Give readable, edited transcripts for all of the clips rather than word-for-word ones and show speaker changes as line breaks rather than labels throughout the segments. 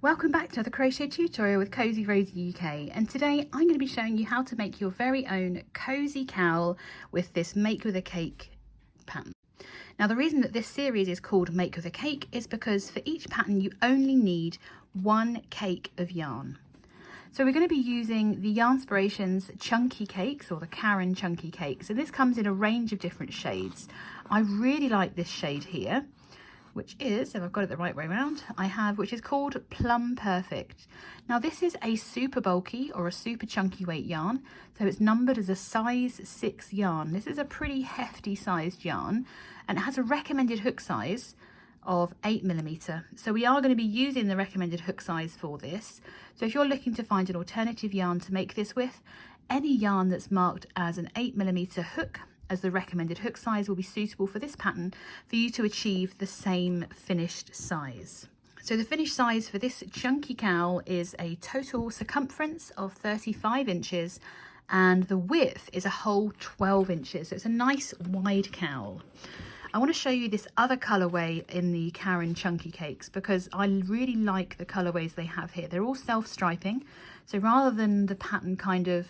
Welcome back to another crochet tutorial with Cozy Rosie UK, and today I'm going to be showing you how to make your very own cozy cowl with this Make with a Cake pattern. Now the reason that this series is called Make with a Cake is because for each pattern you only need one cake of yarn. So we're going to be using the Yarnspirations Chunky Cakes, or the Caron Chunky Cakes, and this comes in a range of different shades. I really like this shade here, which is, if I've got it the right way around, which is called Plum Perfect. Now this is a super bulky or a super chunky weight yarn, so it's numbered as a size 6 yarn. This is a pretty hefty sized yarn, and it has a recommended hook size of 8mm. So we are going to be using the recommended hook size for this. So if you're looking to find an alternative yarn to make this with, any yarn that's marked as an 8mm hook as the recommended hook size will be suitable for this pattern for you to achieve the same finished size. So the finished size for this chunky cowl is a total circumference of 35 inches and the width is a whole 12 inches. So it's a nice wide cowl. I want to show you this other colourway in the Caron Chunky Cakes because I really like the colourways they have here. They're all self-striping, so rather than the pattern kind of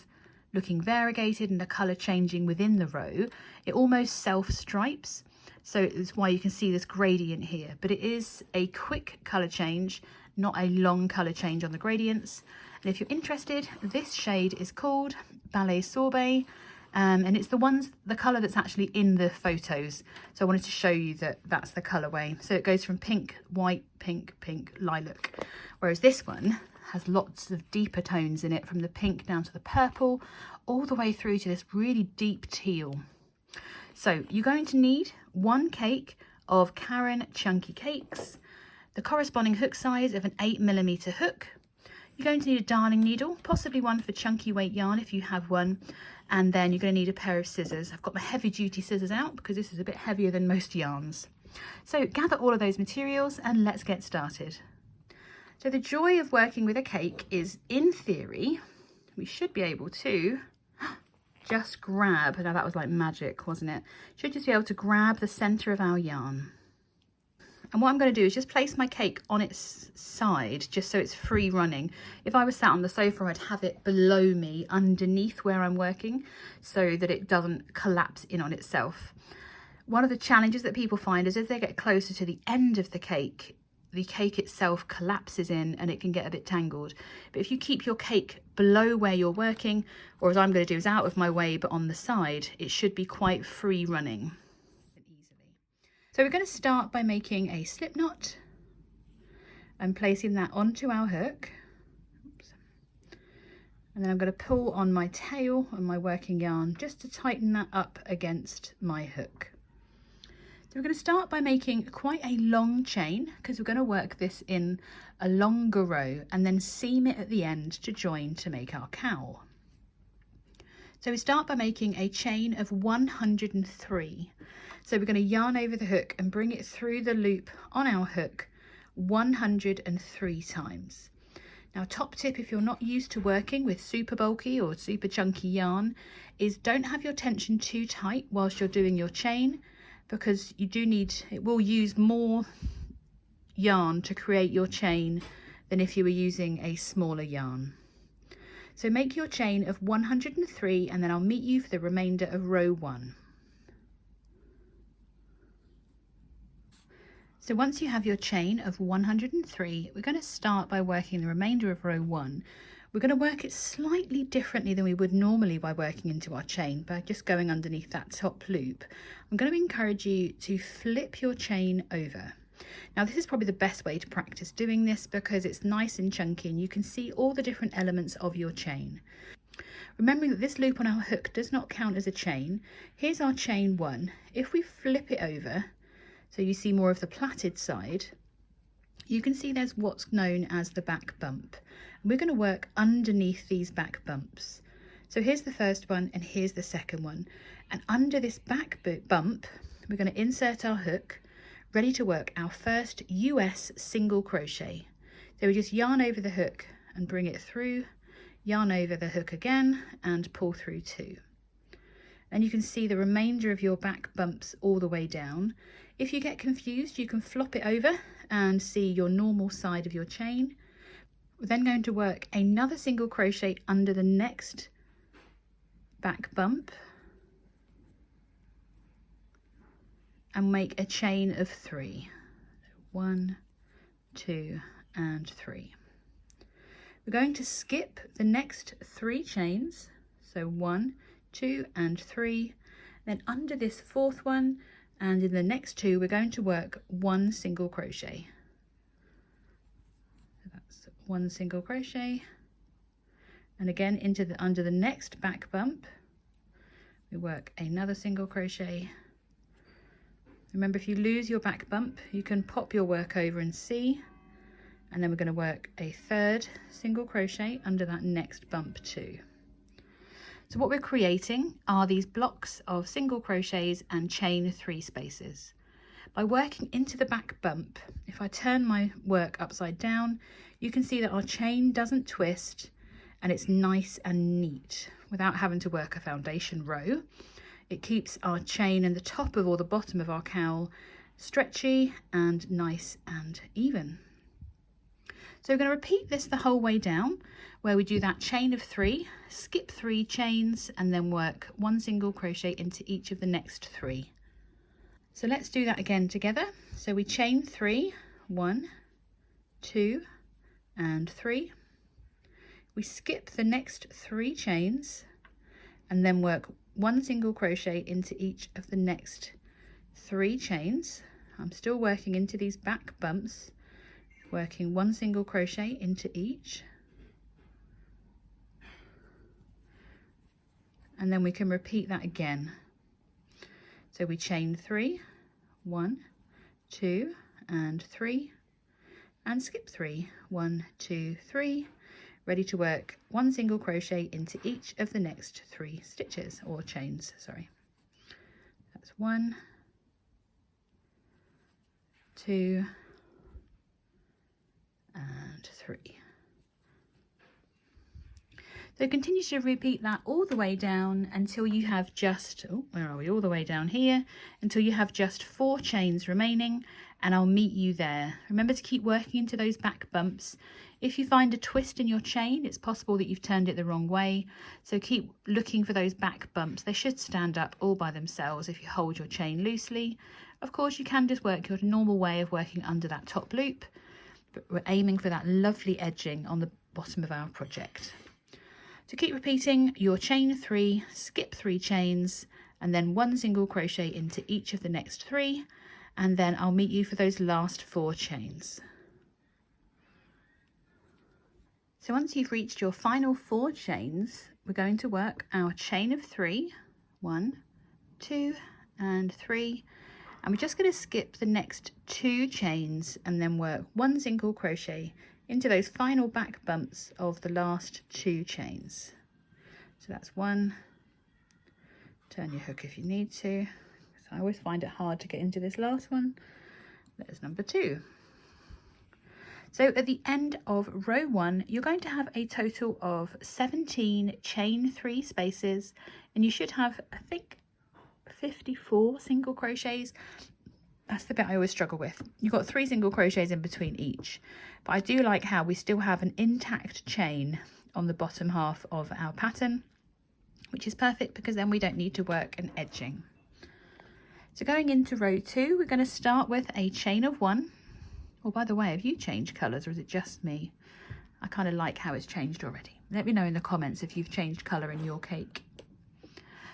looking variegated and the colour changing within the row, it almost self-stripes. So it's why you can see this gradient here, but it is a quick colour change, not a long colour change on the gradients. And if you're interested, this shade is called Ballet Sorbet, and it's the colour that's actually in the photos. So I wanted to show you that that's the colourway. So it goes from pink, white, pink, pink, lilac, whereas this one has lots of deeper tones in it, from the pink down to the purple, all the way through to this really deep teal. So you're going to need one cake of Caron Chunky Cakes, the corresponding hook size of an 8mm hook. You're going to need a darning needle, possibly one for chunky weight yarn if you have one, and then you're going to need a pair of scissors. I've got my heavy duty scissors out because this is a bit heavier than most yarns. So gather all of those materials and let's get started. So the joy of working with a cake is, in theory, we should be able to just grab, now that was like magic, wasn't it? Should just be able to grab the center of our yarn. And what I'm going to do is just place my cake on its side, just so it's free running. If I was sat on the sofa, I'd have it below me, underneath where I'm working, so that it doesn't collapse in on itself. One of the challenges that people find is as they get closer to the end of the cake itself collapses in and it can get a bit tangled. But if you keep your cake below where you're working, or as I'm going to do is out of my way but on the side, it should be quite free running easily. So we're going to start by making a slip knot and placing that onto our hook. Oops. And then I'm going to pull on my tail on my working yarn just to tighten that up against my hook. So we're going to start by making quite a long chain because we're going to work this in a longer row and then seam it at the end to join to make our cowl. So we start by making a chain of 103. So we're going to yarn over the hook and bring it through the loop on our hook 103 times. Now, top tip if you're not used to working with super bulky or super chunky yarn is don't have your tension too tight whilst you're doing your chain, because it will use more yarn to create your chain than if you were using a smaller yarn. So make your chain of 103 and then I'll meet you for the remainder of row 1. So once you have your chain of 103, we're going to start by working the remainder of row 1. We're going to work it slightly differently than we would normally by working into our chain, by just going underneath that top loop. I'm going to encourage you to flip your chain over. Now this is probably the best way to practice doing this because it's nice and chunky and you can see all the different elements of your chain. Remembering that this loop on our hook does not count as a chain, here's our chain 1. If we flip it over, so you see more of the plaited side, you can see there's what's known as the back bump. And we're going to work underneath these back bumps. So here's the first one and here's the second one. And under this back bump, we're going to insert our hook, ready to work our first US single crochet. So we just yarn over the hook and bring it through, yarn over the hook again and pull through 2. And you can see the remainder of your back bumps all the way down. If you get confused, you can flop it over and see your normal side of your chain. We're then going to work another single crochet under the next back bump and make a chain of 3. 1, 2 and 3. We're going to skip the next 3 chains, so 1, 2 and 3. Then under this 4th one and in the next 2 we're going to work 1 single crochet. So that's 1 single crochet, and again under the next back bump we work another single crochet. Remember, if you lose your back bump you can pop your work over and see, and then we're going to work a 3rd single crochet under that next bump too. So what we're creating are these blocks of single crochets and chain 3 spaces. By working into the back bump, if I turn my work upside down, you can see that our chain doesn't twist and it's nice and neat without having to work a foundation row. It keeps our chain and the top of or the bottom of our cowl stretchy and nice and even. So we're going to repeat this the whole way down, where we do that chain of 3, skip 3 chains and then work 1 single crochet into each of the next 3. So let's do that again together. So we chain 3, 1, 2 and 3. We skip the next 3 chains and then work 1 single crochet into each of the next 3 chains. I'm still working into these back bumps, working 1 single crochet into each, and then we can repeat that again. So we chain 3, 1, 2 and 3, and skip 3, 1, 2, 3, ready to work 1 single crochet into each of the next 3 stitches, or chains, sorry. That's 1, 2 and 3. So continue to repeat that all the way down until you have just, oh, where are we, all the way down here, until you have just 4 chains remaining, and I'll meet you there. Remember to keep working into those back bumps. If you find a twist in your chain, it's possible that you've turned it the wrong way, so keep looking for those back bumps. They should stand up all by themselves if you hold your chain loosely. Of course, you can just work your normal way of working under that top loop, but we're aiming for that lovely edging on the bottom of our project. So keep repeating your chain 3, skip 3 chains, and then 1 single crochet into each of the next 3, and then I'll meet you for those last 4 chains. So once you've reached your final 4 chains, we're going to work our chain of 3, 1, 2 and 3, and we're just going to skip the next 2 chains and then work 1 single crochet into those final back bumps of the last 2 chains. So that's 1, turn your hook if you need to, so I always find it hard to get into this last one. There's number 2. So at the end of row 1, you're going to have a total of 17 chain 3 spaces, and you should have, I think, 54 single crochets. That's the bit I always struggle with. You've got 3 single crochets in between each, but I do like how we still have an intact chain on the bottom half of our pattern, which is perfect because then we don't need to work an edging. So going into row 2, we're going to start with a chain of 1. Oh, by the way, have you changed colours or is it just me? I kind of like how it's changed already. Let me know in the comments if you've changed colour in your cake.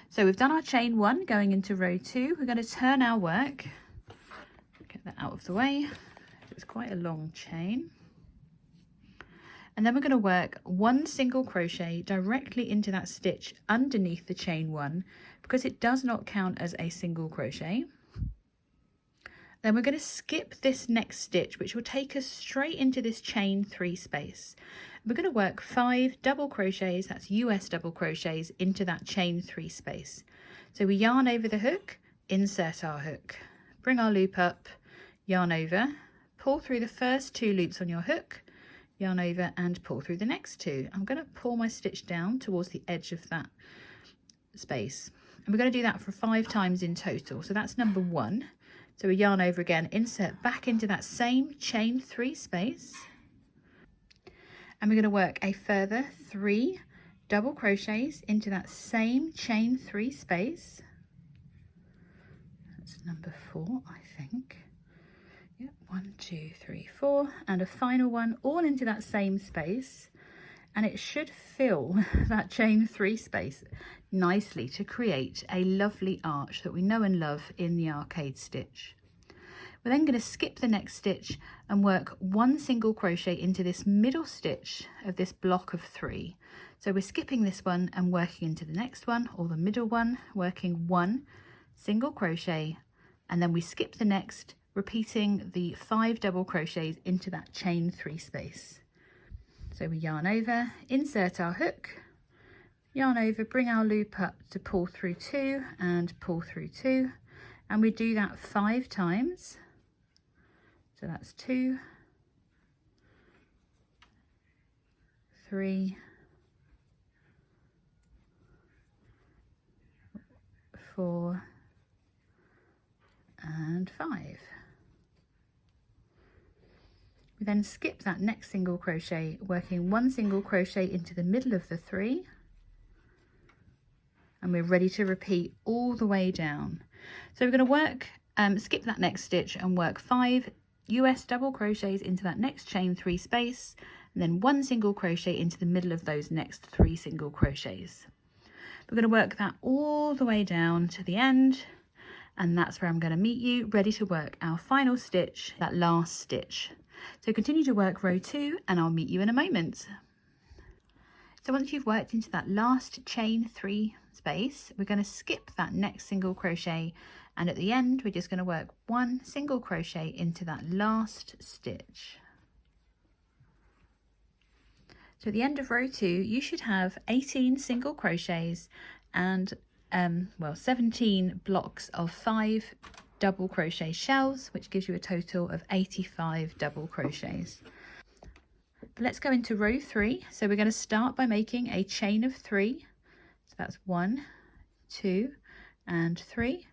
So we've done our chain 1 going into row 2. We're going to turn our work. Get that out of the way. It's quite a long chain. And then we're going to work 1 single crochet directly into that stitch underneath the chain 1 because it does not count as a single crochet. Then we're going to skip this next stitch, which will take us straight into this chain 3 space. We're going to work 5 double crochets, that's US double crochets, into that chain 3 space. So we yarn over the hook, insert our hook, bring our loop up, yarn over, pull through the first 2 loops on your hook, yarn over and pull through the next 2. I'm going to pull my stitch down towards the edge of that space. And we're going to do that for 5 times in total. So that's number 1. So we yarn over again, insert back into that same chain 3 space, And we're going to work a further 3 double crochets into that same chain 3 space. That's number 4, I think. Yep, 1, 2, 3, 4, and a final one all into that same space, and it should fill that chain 3 space nicely to create a lovely arch that we know and love in the arcade stitch. We're then going to skip the next stitch and work 1 single crochet into this middle stitch of this block of 3. So we're skipping this one and working into the next one, or the middle one, working 1 single crochet, and then we skip the next, repeating the 5 double crochets into that chain 3 space. So we yarn over, insert our hook, yarn over, bring our loop up to pull through 2 and pull through 2, and we do that 5 times. So that's 2, 3, 4, and 5. We then skip that next single crochet, working 1 single crochet into the middle of the 3, and we're ready to repeat all the way down. So we're going to work, skip that next stitch and work 5 US double crochets into that next chain 3 space, and then 1 single crochet into the middle of those next 3 single crochets. We're going to work that all the way down to the end, and that's where I'm going to meet you, ready to work our final stitch, that last stitch. So continue to work row 2 and I'll meet you in a moment. So once you've worked into that last chain 3 space, we're going to skip that next single crochet, and at the end we're just going to work 1 single crochet into that last stitch. So at the end of row 2 you should have 18 single crochets and 17 blocks of 5 double crochet shells, which gives you a total of 85 double crochets. But let's go into row 3. So we're going to start by making a chain of 3. So that's 1, 2 and 3,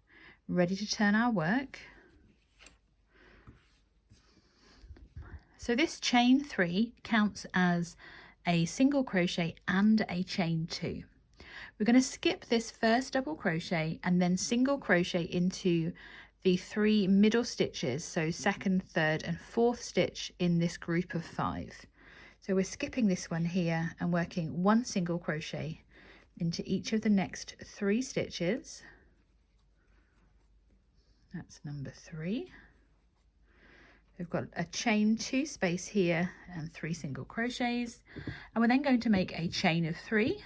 ready to turn our work. So this chain 3 counts as a single crochet and a chain 2. We're going to skip this first double crochet and then single crochet into the 3 middle stitches, so 2nd, 3rd and 4th stitch in this group of 5. So we're skipping this one here and working 1 single crochet into each of the next 3 stitches. That's number 3. We've got a chain 2 space here and 3 single crochets, and we're then going to make a chain of 3.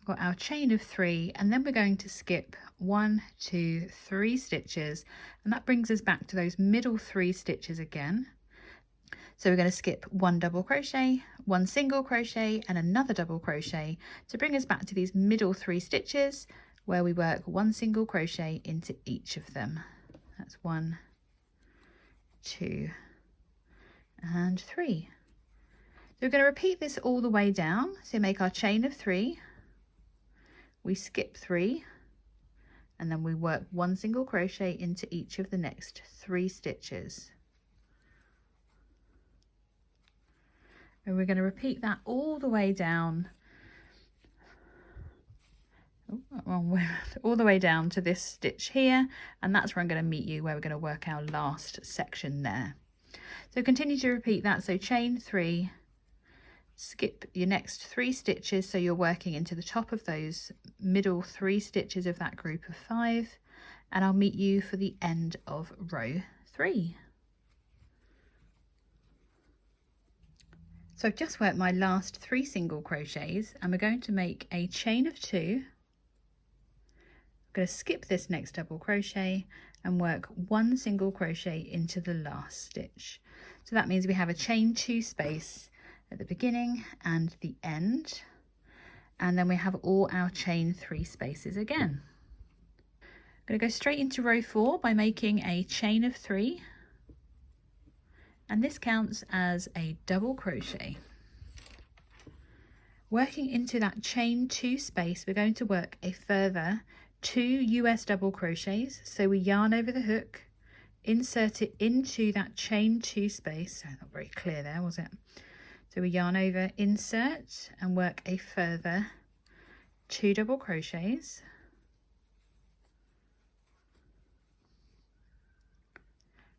Got our chain of 3, and then we're going to skip 1, 2, 3 stitches, and that brings us back to those middle 3 stitches again. So we're going to skip 1 double crochet, 1 single crochet and another double crochet to bring us back to these middle 3 stitches, where we work 1 single crochet into each of them. That's 1, 2 and 3. So we're going to repeat this all the way down. So make our chain of 3, we skip 3, and then we work 1 single crochet into each of the next 3 stitches. And we're going to repeat that all the way down, wrong way, all the way down to this stitch here, and that's where I'm going to meet you, where we're going to work our last section there. So continue to repeat that. So chain 3, skip your next 3 stitches, so you're working into the top of those middle 3 stitches of that group of 5, and I'll meet you for the end of row 3. So I've just worked my last 3 single crochets, and we're going to make a chain of 2. I'm going to skip this next double crochet and work 1 single crochet into the last stitch. So that means we have a chain 2 space at the beginning and the end, and then we have all our chain 3 spaces again. I'm going to go straight into row 4 by making a chain of 3, and this counts as a double crochet. Working into that chain 2 space, we're going to work a further 2 US double crochets. So we yarn over the hook, insert it into that chain 2 space. So not very clear there, was it? So we yarn over, insert, and work a further 2 double crochets.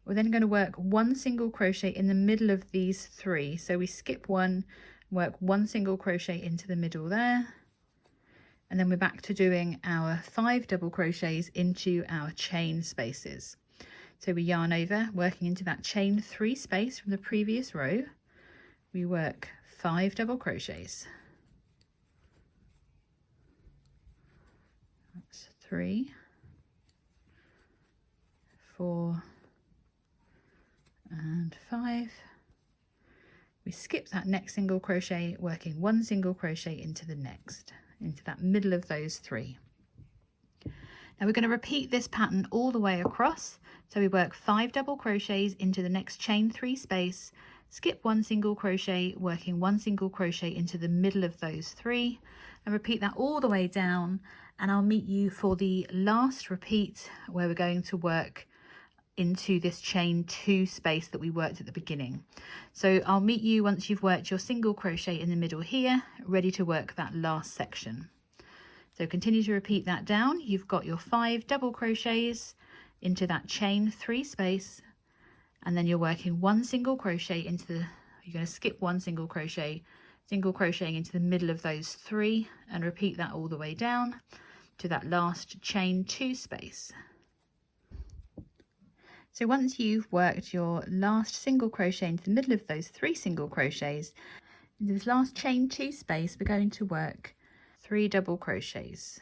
We're then going to work 1 single crochet in the middle of these 3. So we skip 1, work 1 single crochet into the middle there, and then we're back to doing our 5 double crochets into our chain spaces. So we yarn over, working into that chain 3 space from the previous row. We work 5 double crochets. That's 3, 4, and 5. We skip that next single crochet, working 1 single crochet into the next, into that middle of those 3. Now we're going to repeat this pattern all the way across. So we work 5 double crochets into the next chain 3 space, skip 1 single crochet, working 1 single crochet into the middle of those 3, and repeat that all the way down. And I'll meet you for the last repeat where we're going to work into this chain 2 space that we worked at the beginning. So I'll meet you once you've worked your single crochet in the middle here, ready to work that last section. So continue to repeat that down. You've got your 5 double crochets into that chain 3 space, and then you're working 1 single crochet into the, you're going to skip 1 single crochet, single crocheting into the middle of those 3, and repeat that all the way down to that last chain 2 space. So once you've worked your last single crochet into the middle of those 3 single crochets, in this last chain 2 space, we're going to work 3 double crochets.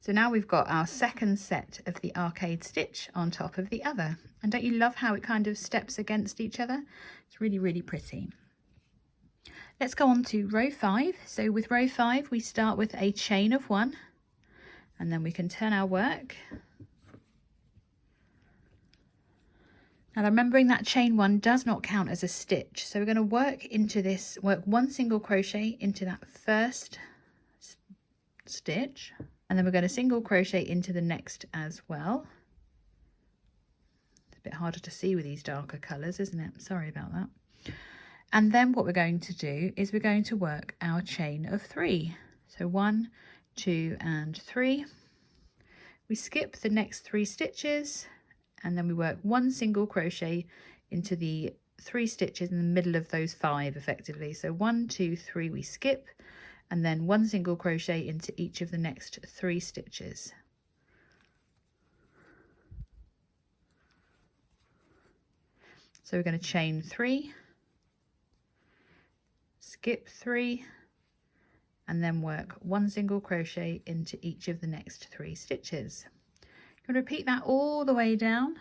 So now we've got our second set of the arcade stitch on top of the other. And don't you love how it kind of steps against each other? It's really, really pretty. Let's go on to row 5. So with row 5, we start with a chain of 1, and then we can turn our work. Now remembering that chain 1 does not count as a stitch, so we're going to work into this, work 1 single crochet into that first stitch, and then we're going to single crochet into the next as well. It's a bit harder to see with these darker colours, isn't it? Sorry about that. And then what we're going to do is we're going to work our chain of 3. So 1, 2, and 3. We skip the next 3 stitches, and then we work 1 single crochet into the 3 stitches in the middle of those 5 effectively. So 1, 2, 3 we skip, and then 1 single crochet into each of the next 3 stitches. So we're going to chain 3, skip 3, and then work 1 single crochet into each of the next 3 stitches. I'm going to repeat that all the way down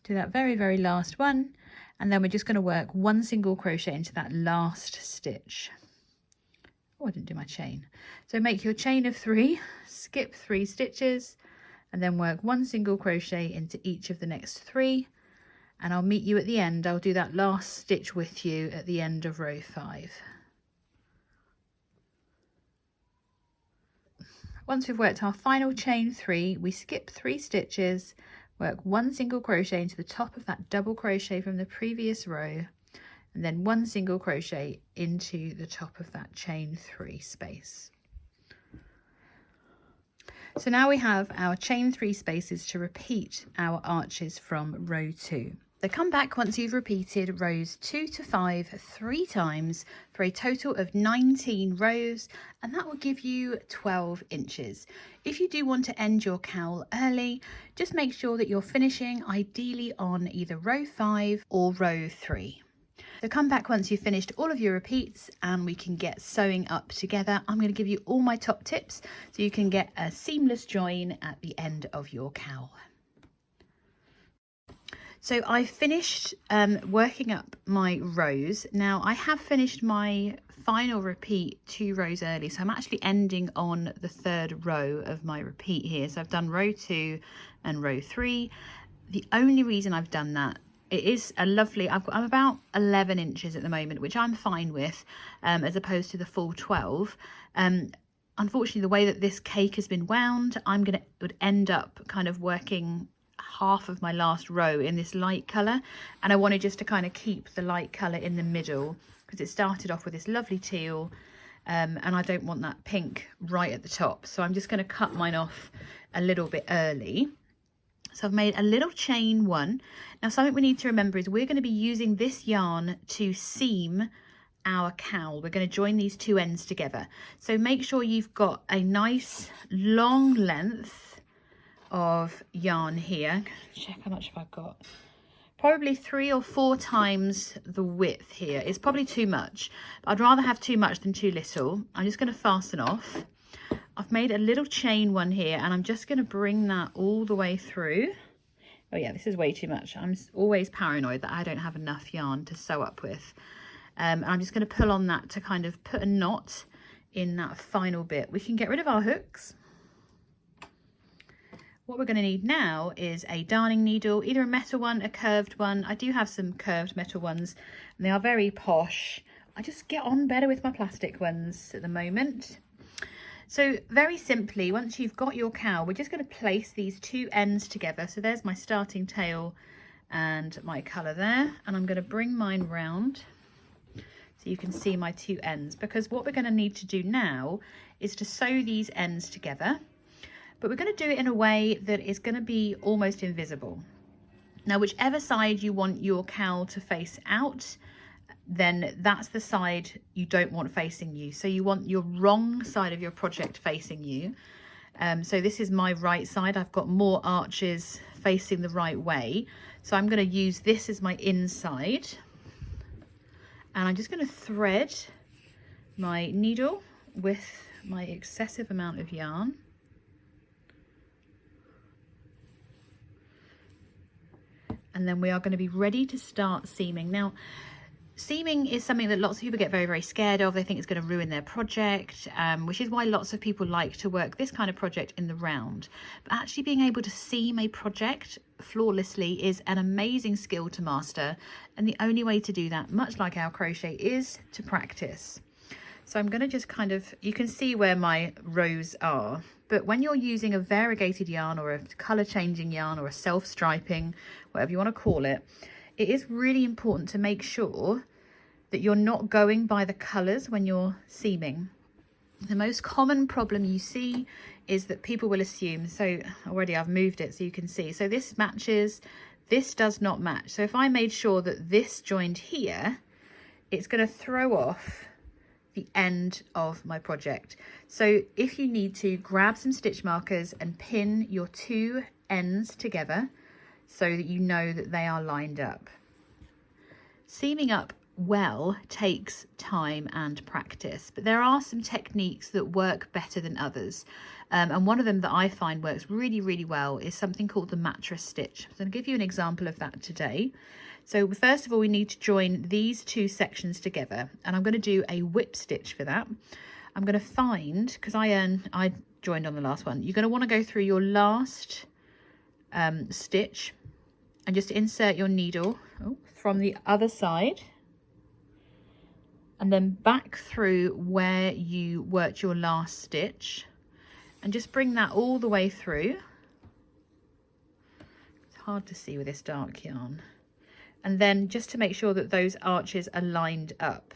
to that very, very last one, and then we're just going to work 1 single crochet into that last stitch. Oh, I didn't do my chain. So make your chain of 3, skip 3 stitches, and then work 1 single crochet into each of the next 3, and I'll meet you at the end. I'll do that last stitch with you at the end of row 5. Once we've worked our final chain 3, we skip 3 stitches, work 1 single crochet into the top of that double crochet from the previous row, and then 1 single crochet into the top of that chain 3 space. So now we have our chain 3 spaces to repeat our arches from row 2. So come back once you've repeated rows 2 to 5 3 times for a total of 19 rows, and that will give you 12 inches. If you do want to end your cowl early, just make sure that you're finishing ideally on either row 5 or row 3. So come back once you've finished all of your repeats and we can get sewing up together. I'm going to give you all my top tips so you can get a seamless join at the end of your cowl. So I finished working up my rows. Now I have finished my final repeat 2 rows early, so I'm actually ending on the 3rd row of my repeat here. So I've done row 2 and row 3. The only reason I've done that it is a lovely, I'm about 11 inches at the moment, which I'm fine with, as opposed to the full 12. Unfortunately, the way that this cake has been wound, would end up kind of working half of my last row in this light colour, and I wanted just to kind of keep the light colour in the middle because it started off with this lovely teal, and I don't want that pink right at the top, so I'm just going to cut mine off a little bit early. So I've made a little chain one. Now something we need to remember is we're going to be using this yarn to seam our cowl. We're going to join these two ends together, so make sure you've got a nice long length of yarn here. Check how much have I got. Probably 3 or 4 times the width here. It's probably too much. I'd rather have too much than too little. I'm just going to fasten off. I've made a little chain one here, and I'm just going to bring that all the way through. Oh yeah, this is way too much. I'm always paranoid that I don't have enough yarn to sew up with. I'm just going to pull on that to kind of put a knot in that final bit. We can get rid of our hooks. What we're going to need now is a darning needle, either a metal one, a curved one. I do have some curved metal ones, and they are very posh. I just get on better with my plastic ones at the moment. So very simply, once you've got your cowl, we're just going to place these two ends together. So there's my starting tail and my colour there, and I'm going to bring mine round so you can see my two ends, because what we're going to need to do now is to sew these ends together, but we're going to do it in a way that is going to be almost invisible. Now, whichever side you want your cowl to face out, then that's the side you don't want facing you. So you want your wrong side of your project facing you. So this is my right side. I've got more arches facing the right way. So I'm going to use this as my inside. And I'm just going to thread my needle with my excessive amount of yarn. And then we are going to be ready to start seaming. Now, seaming is something that lots of people get very, very scared of. They think it's going to ruin their project, which is why lots of people like to work this kind of project in the round. But actually being able to seam a project flawlessly is an amazing skill to master. And the only way to do that, much like our crochet, is to practice. So I'm going to just kind of, you can see where my rows are. But when you're using a variegated yarn or a colour changing yarn or a self-striping, whatever you want to call it, it is really important to make sure that you're not going by the colours when you're seaming. The most common problem you see is that people will assume, so already I've moved it so you can see, so this matches, this does not match. So if I made sure that this joined here, it's going to throw off the end of my project. So if you need to, grab some stitch markers and pin your two ends together so that you know that they are lined up. Seaming up well takes time and practice, but there are some techniques that work better than others. And one of them that I find works really, really well is something called the mattress stitch. So I'm going to give you an example of that today. So first of all, we need to join these two sections together, and I'm going to do a whip stitch for that. I'm going to find, because I joined on the last one, you're going to want to go through your last stitch and just insert your needle from the other side, and then back through where you worked your last stitch, and just bring that all the way through. It's hard to see with this dark yarn. And then just to make sure that those arches are lined up.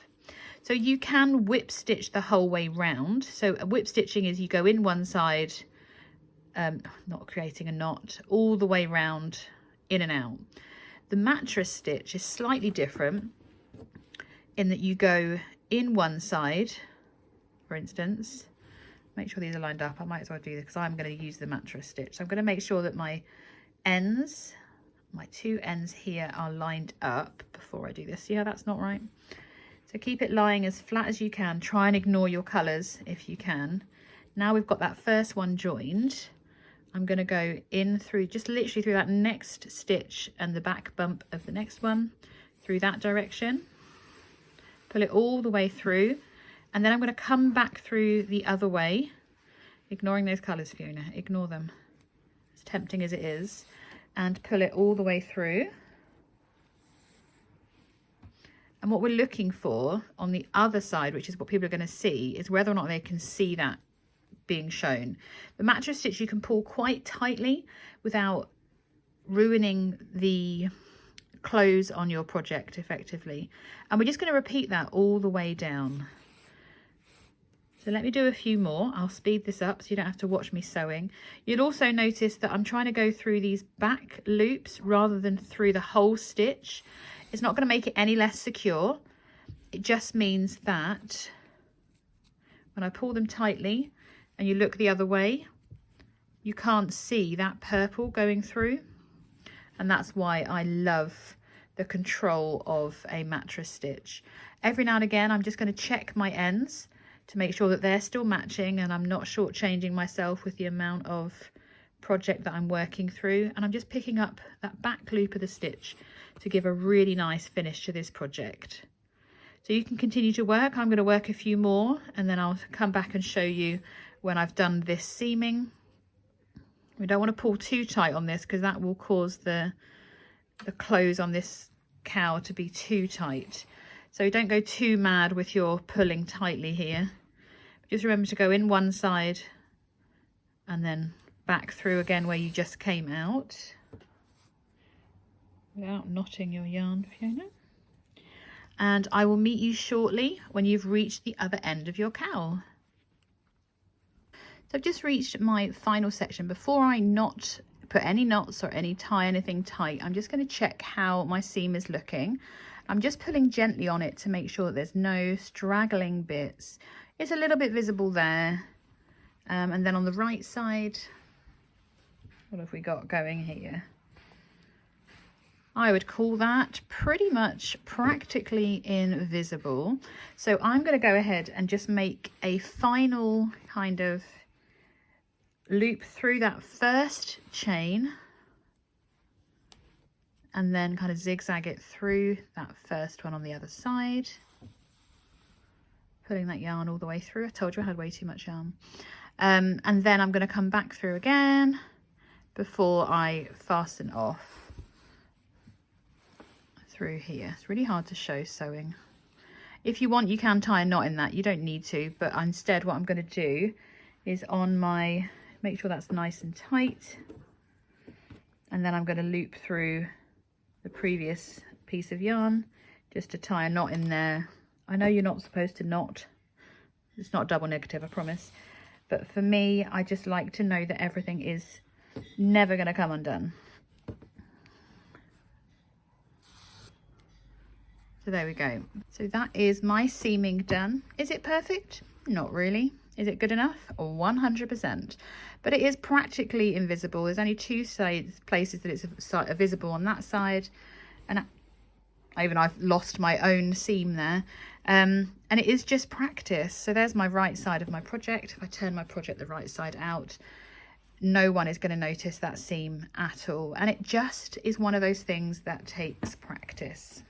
So you can whip stitch the whole way round. So whip stitching is you go in one side, not creating a knot, all the way round, in and out. The mattress stitch is slightly different in that you go in one side, for instance. Make sure these are lined up. I might as well do this because I'm going to use the mattress stitch. So I'm going to make sure that my ends, my two ends here, are lined up before I do this. Yeah, that's not right. So keep it lying as flat as you can. Try and ignore your colours if you can. Now we've got that first one joined. I'm going to go in through, just literally through that next stitch and the back bump of the next one, through that direction. Pull it all the way through, and then I'm going to come back through the other way, ignoring those colours, Fiona, ignore them, as tempting as it is, and pull it all the way through. And what we're looking for on the other side, which is what people are going to see, is whether or not they can see that being shown. The mattress stitch you can pull quite tightly without ruining the close on your project effectively. And we're just going to repeat that all the way down. So let me do a few more. I'll speed this up so you don't have to watch me sewing. You'll also notice that I'm trying to go through these back loops rather than through the whole stitch. It's not going to make it any less secure. It just means that when I pull them tightly and you look the other way, you can't see that purple going through. And that's why I love the control of a mattress stitch. Every now and again, I'm just going to check my ends to make sure that they're still matching and I'm not shortchanging myself with the amount of project that I'm working through. And I'm just picking up that back loop of the stitch to give a really nice finish to this project. So you can continue to work. I'm going to work a few more and then I'll come back and show you when I've done this seaming. We don't want to pull too tight on this because that will cause the close on this cowl to be too tight. So don't go too mad with your pulling tightly here. Just remember to go in one side and then back through again where you just came out without knotting your yarn, Fiona. And I will meet you shortly when you've reached the other end of your cowl. So I've just reached my final section. Before I put any knots or tie anything tight, I'm just going to check how my seam is looking. I'm just pulling gently on it to make sure that there's no straggling bits. It's a little bit visible there. And then on the right side, what have we got going here? I would call that pretty much practically invisible. So I'm going to go ahead and just make a final kind of loop through that first chain and then kind of zigzag it through that first one on the other side, pulling that yarn all the way through. I told you I had way too much yarn. And then I'm going to come back through again before I fasten off through here. It's really hard to show sewing. If you want, you can tie a knot in that. You don't need to, but instead what I'm going to do is on my, make sure that's nice and tight, and then I'm going to loop through the previous piece of yarn just to tie a knot in there. I know you're not supposed to knot. It's not double negative, I promise. But for me, I just like to know that everything is never going to come undone. So there we go. So that is my seaming done. Is it perfect? Not really. Is it good enough? 100%. But it is practically invisible. There's only two places that it's visible on that side. And I've lost my own seam there. And it is just practice. So there's my right side of my project. If I turn my project the right side out, no one is going to notice that seam at all. And it just is one of those things that takes practice.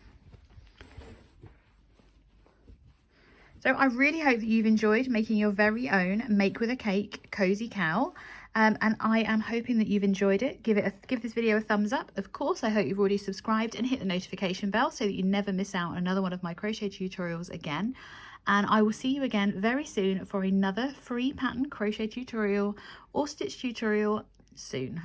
So I really hope that you've enjoyed making your very own Make with a Cake cozy cowl. And I am hoping that you've enjoyed it. Give this video a thumbs up. Of course, I hope you've already subscribed and hit the notification bell so that you never miss out on another one of my crochet tutorials again. And I will see you again very soon for another free pattern crochet tutorial or stitch tutorial soon.